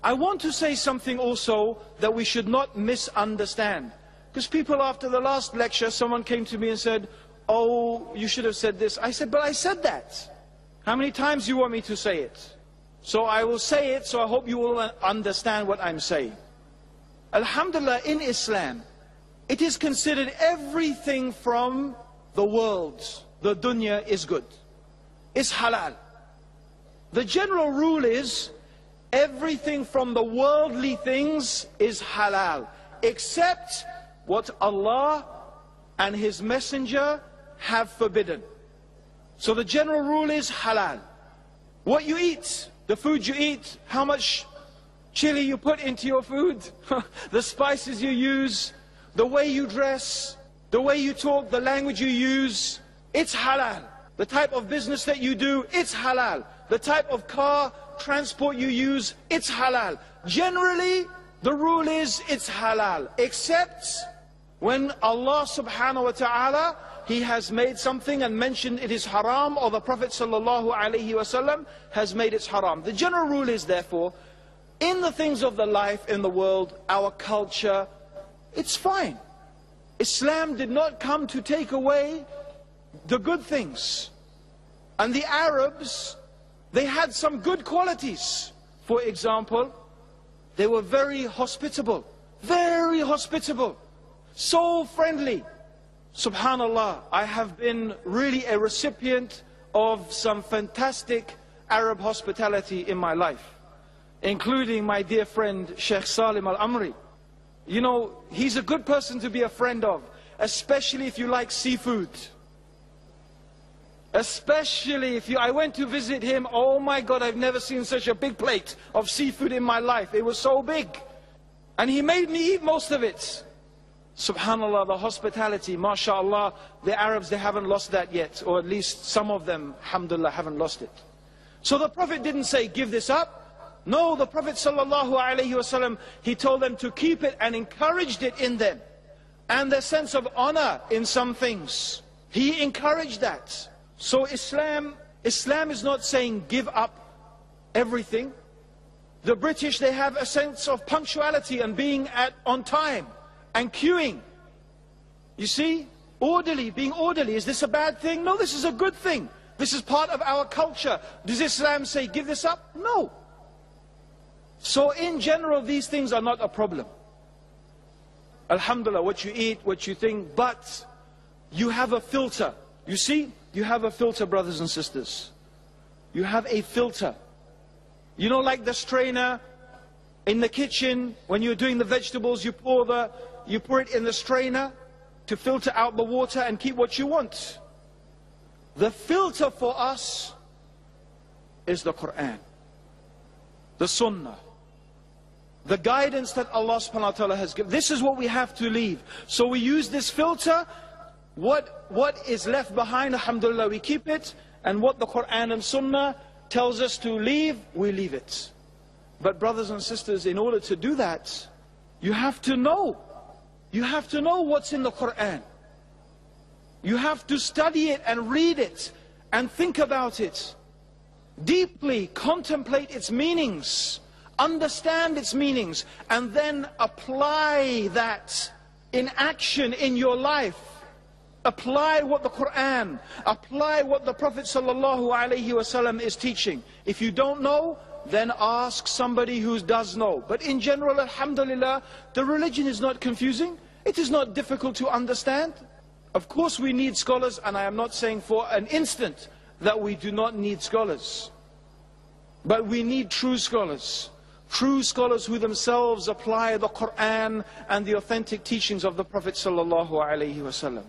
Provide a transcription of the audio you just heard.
I want to say something also that we should not misunderstand. Because people, after the last lecture, someone came to me and said, oh, you should have said this. I said, but I said that. How many times do you want me to say it? So I will say it, so I hope you will understand what I'm saying. Alhamdulillah, in Islam, it is considered everything from the world, the dunya, is good. It's halal. The general rule is, everything from the worldly things is halal, except what Allah and His Messenger have forbidden. So the general rule is halal. What you eat, the food you eat, how much chili you put into your food, the spices you use, the way you dress, the way you talk, the language you use, it's halal. The type of business that you do, it's halal. The type of car, transport you use, it's halal. Generally, the rule is it's halal, except when Allah subhanahu wa ta'ala, He has made something and mentioned it is haram, or the Prophet sallallahu alaihi wasallam has made it haram. The general rule is, therefore, in the things of the life in the world, our culture, it's fine. Islam did not come to take away the good things. And the Arabs, they had some good qualities. For example, they were very hospitable, so friendly. Subhanallah, I have been really a recipient of some fantastic Arab hospitality in my life, including my dear friend Sheikh Salim Al-Amri. You know, he's a good person to be a friend of, especially if you like seafood. Especially if I went to visit him, oh my God, I've never seen such a big plate of seafood in my life. It was so big. And he made me eat most of it. Subhanallah, the hospitality, mashallah, the Arabs, they haven't lost that yet, or at least some of them, alhamdulillah, haven't lost it. So the Prophet didn't say, give this up. No, the Prophet sallallahu alaihi wasallam, he told them to keep it and encouraged it in them. And their sense of honor in some things, he encouraged that. So Islam is not saying give up everything. The British, they have a sense of punctuality and being on time and queuing. You see, being orderly, is this a bad thing? No, this is a good thing. This is part of our culture. Does Islam say give this up? No. So in general, these things are not a problem. Alhamdulillah, what you eat, what you think, but you have a filter. You see, you have a filter, brothers and sisters. You have a filter. You know, like the strainer in the kitchen, when you're doing the vegetables, you pour it in the strainer to filter out the water and keep what you want. The filter for us is the Quran, the Sunnah, the guidance that Allah subhanahu wa ta'ala has given. This is what we have to leave. So we use this filter. What is left behind, alhamdulillah, we keep it. And what the Quran and Sunnah tells us to leave, we leave it. But brothers and sisters, in order to do that, you have to know. You have to know what's in the Quran. You have to study it and read it and think about it deeply, contemplate its meanings, understand its meanings, and then apply that in action in your life. Apply what the Quran, apply what the Prophet sallallahu alaihi wasallam is teaching. If you don't know, then ask somebody who does know. But in general, alhamdulillah, the religion is not confusing. It is not difficult to understand. Of course we need scholars, and I am not saying for an instant that we do not need scholars. But we need true scholars. True scholars who themselves apply the Quran and the authentic teachings of the Prophet sallallahu alaihi wasallam.